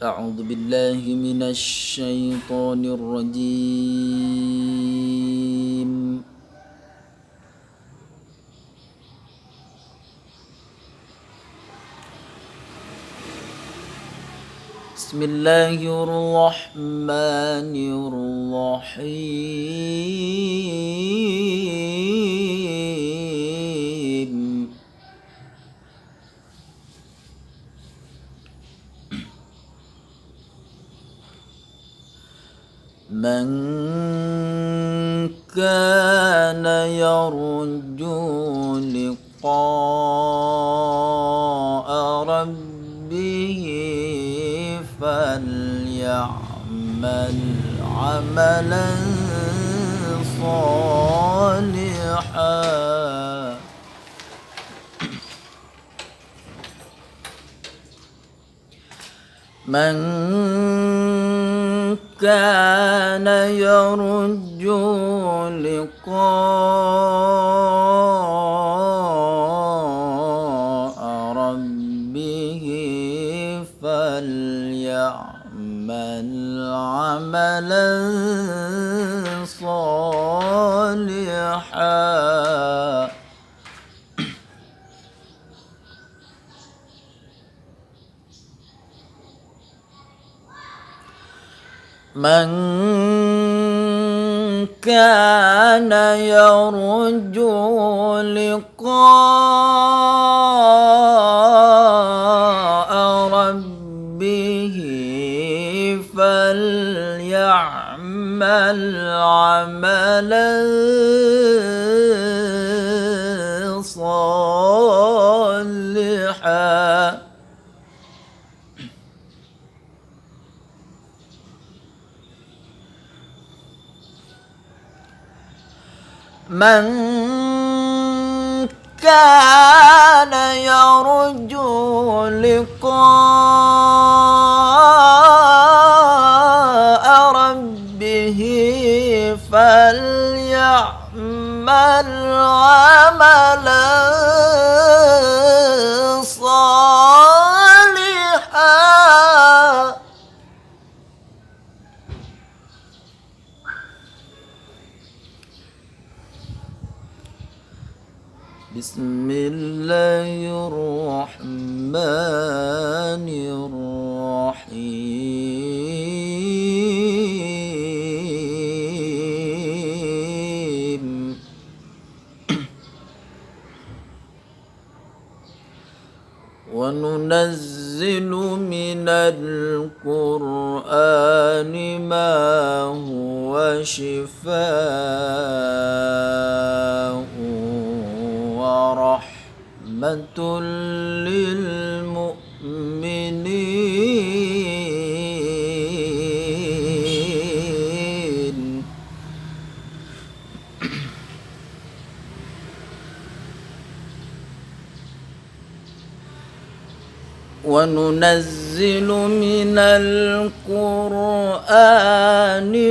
أعوذ بالله من الشيطان الرجيم. بسم الله الرحمن الرحيم. من كان يرجو لقاء ربه فليعمل عملا صالحا. من كان يرجو لقاء ربه فليعمل عملا صالحا. من كان يرجو لقاء ربه فليعمل عملا صالحا. من كان يرجو لقاء ربه فليعمل عملا صالحا. بسم الله الرحمن الرحيم. وننزل من القرآن ما هو شفاء ورحمة للمؤمنين. وننزل من القرآن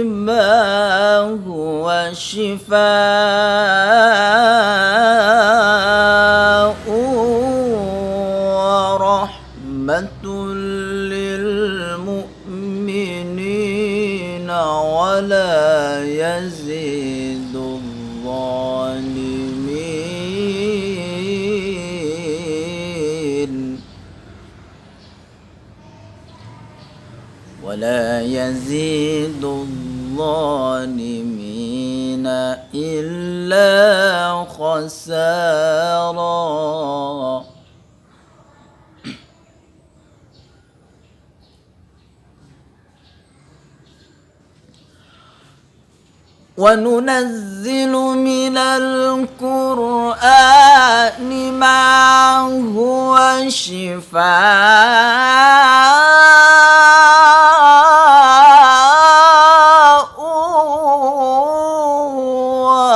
ما هو شفاء ورحمة للمؤمنين ولا يزيد الظالمين إلا خسارا. وننزل من القرآن ما هو شفاء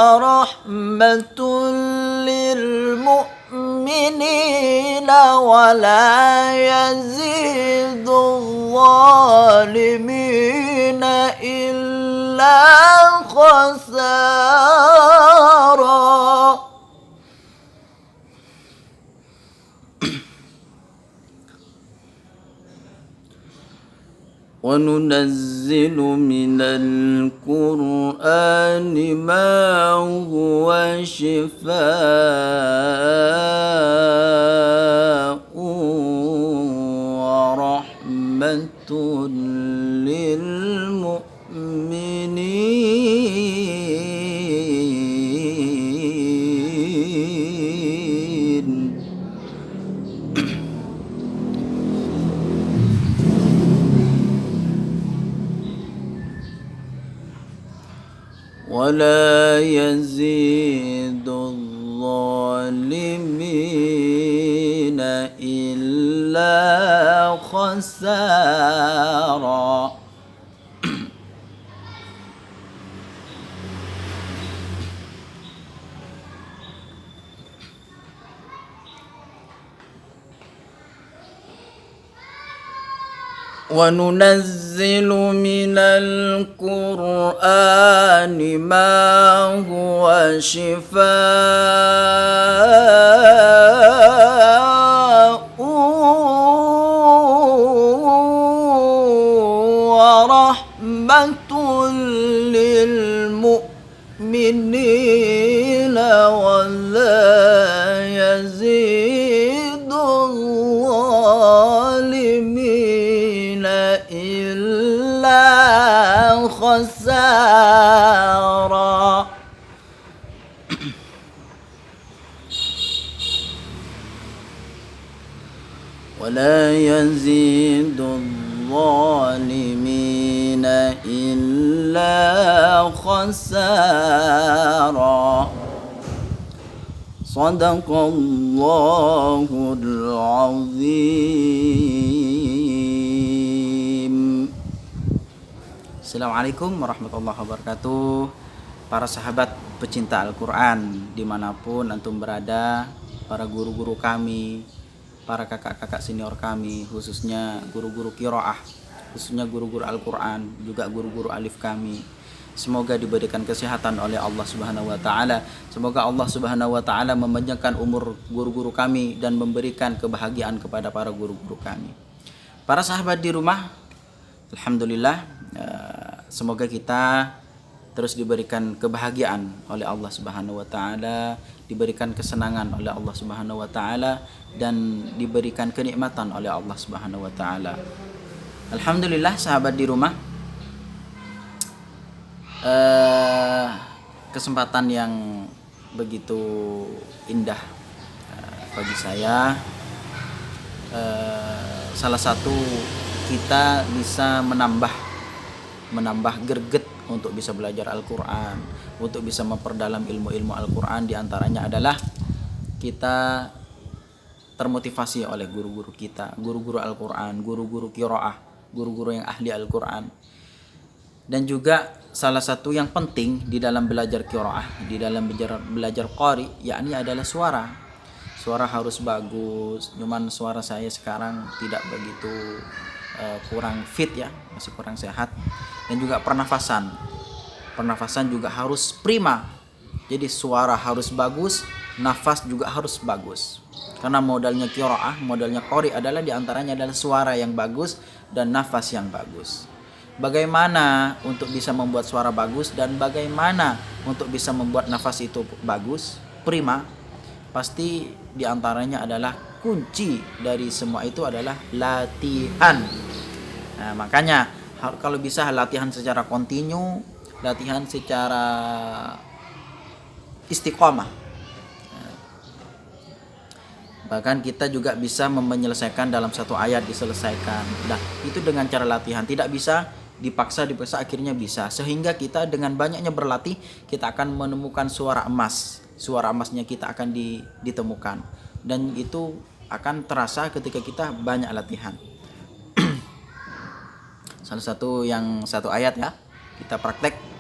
ورحمة للمؤمنين ولا يزيد الظالمين إلا خسارا. وننزل من القرآن ما هو شفاء ورحمة للمؤمنين ولا يزيد الظالمين إلا خسارا وننزل من القرآن ما هو شفاء ورحمة للمؤمنين ولا يزيد الظالمين إلا خسارا ولا يزيد الظالمين إلا خسارا صدق الله العظيم. Assalamualaikum warahmatullahi wabarakatuh. Para sahabat pecinta Al-Quran dimanapun antum berada, para guru-guru kami, para kakak-kakak senior kami, khususnya guru-guru qiraah, khususnya guru-guru Al-Quran, juga guru-guru alif kami, semoga diberikan kesehatan oleh Allah Subhanahu wa taala. Semoga Allah Subhanahu wa taala memanjangkan umur guru-guru kami dan memberikan kebahagiaan kepada para guru-guru kami. Para sahabat di rumah, alhamdulillah, semoga kita terus diberikan kebahagiaan oleh Allah Subhanahu wa taala, diberikan kesenangan oleh Allah Subhanahu wa taala, dan diberikan kenikmatan oleh Allah Subhanahu wa taala. Alhamdulillah sahabat di rumah, kesempatan yang begitu indah bagi saya. Salah satu, kita bisa menambah greget untuk bisa belajar Al-Quran, untuk bisa memperdalam ilmu-ilmu Al-Quran. Di antaranya adalah kita termotivasi oleh guru-guru kita, guru-guru Al-Quran, guru-guru qiraah, guru-guru yang ahli Al-Quran. Dan juga salah satu yang penting di dalam belajar qiraah, di dalam belajar qari, yakni adalah suara. Suara harus bagus. Cuman suara saya sekarang tidak begitu kurang fit ya, masih kurang sehat. Dan juga pernafasan juga harus prima. Jadi suara harus bagus, nafas juga harus bagus. Karena modalnya qiraah, modalnya qari adalah diantaranya adalah suara yang bagus dan nafas yang bagus. Bagaimana untuk bisa membuat suara bagus dan bagaimana untuk bisa membuat nafas itu bagus, prima? Pasti diantaranya adalah kunci dari semua itu adalah latihan. Nah, makanya kalau bisa latihan secara kontinu, latihan secara istiqomah. Bahkan kita juga bisa menyelesaikan dalam satu ayat diselesaikan. Nah, itu dengan cara latihan, tidak bisa dipaksa akhirnya bisa. Sehingga kita dengan banyaknya berlatih, kita akan menemukan suara emas. Suara emasnya kita akan ditemukan. Dan itu akan terasa ketika kita banyak latihan. Salah satu ayat ya, kita praktek.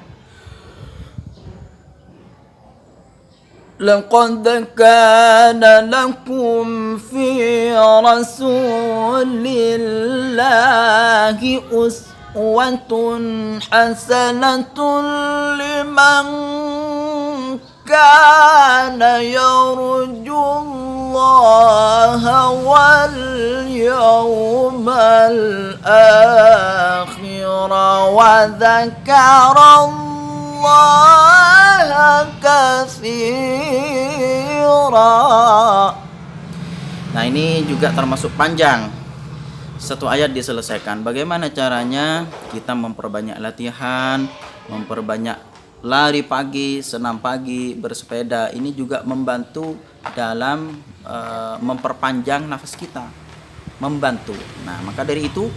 لقد كان لكم في رسول الله أسوة حسنة لمن كان يرجو الله واليوم الآخر وذكر الله كثيرا. Nah, ini juga termasuk panjang. Satu ayat diselesaikan. Bagaimana caranya kita memperbanyak latihan, memperbanyak lari pagi, senam pagi, bersepeda. Ini juga membantu dalam memperpanjang nafas kita. Membantu. Nah, maka dari itu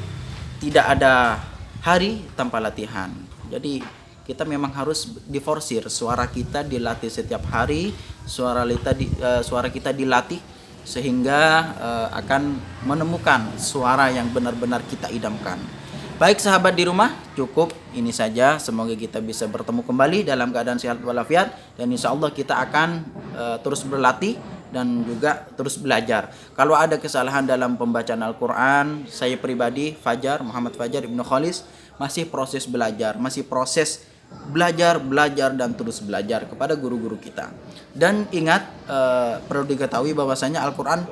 tidak ada hari tanpa latihan. Jadi kita memang harus diforsir, suara kita dilatih setiap hari, suara kita dilatih sehingga akan menemukan suara yang benar-benar kita idamkan. Baik sahabat di rumah, cukup ini saja. Semoga kita bisa bertemu kembali dalam keadaan sehat walafiat, dan insya Allah kita akan terus berlatih dan juga terus belajar. Kalau ada kesalahan dalam pembacaan Al-Quran, saya pribadi Muhammad Fajar Ibnu Khalis masih proses belajar, belajar dan terus belajar kepada guru-guru kita. Dan ingat, perlu diketahui bahwasanya Al-Quran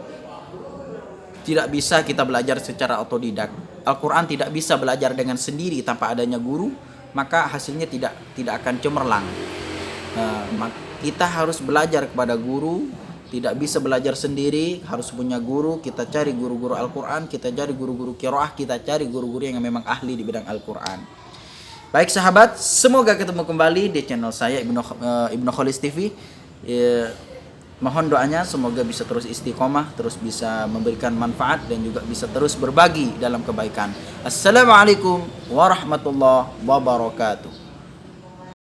tidak bisa kita belajar secara otodidak. Al-Quran tidak bisa belajar dengan sendiri tanpa adanya guru, maka hasilnya tidak akan cemerlang. Kita harus belajar kepada guru, tidak bisa belajar sendiri, harus punya guru. Kita cari guru-guru Al-Quran, kita cari guru-guru qiraah, kita cari guru-guru yang memang ahli di bidang Al-Quran. Baik sahabat, semoga ketemu kembali di channel saya Ibnu Khalis TV. Mohon doanya semoga bisa terus istiqomah, terus bisa memberikan manfaat dan juga bisa terus berbagi dalam kebaikan. Assalamualaikum warahmatullahi wabarakatuh.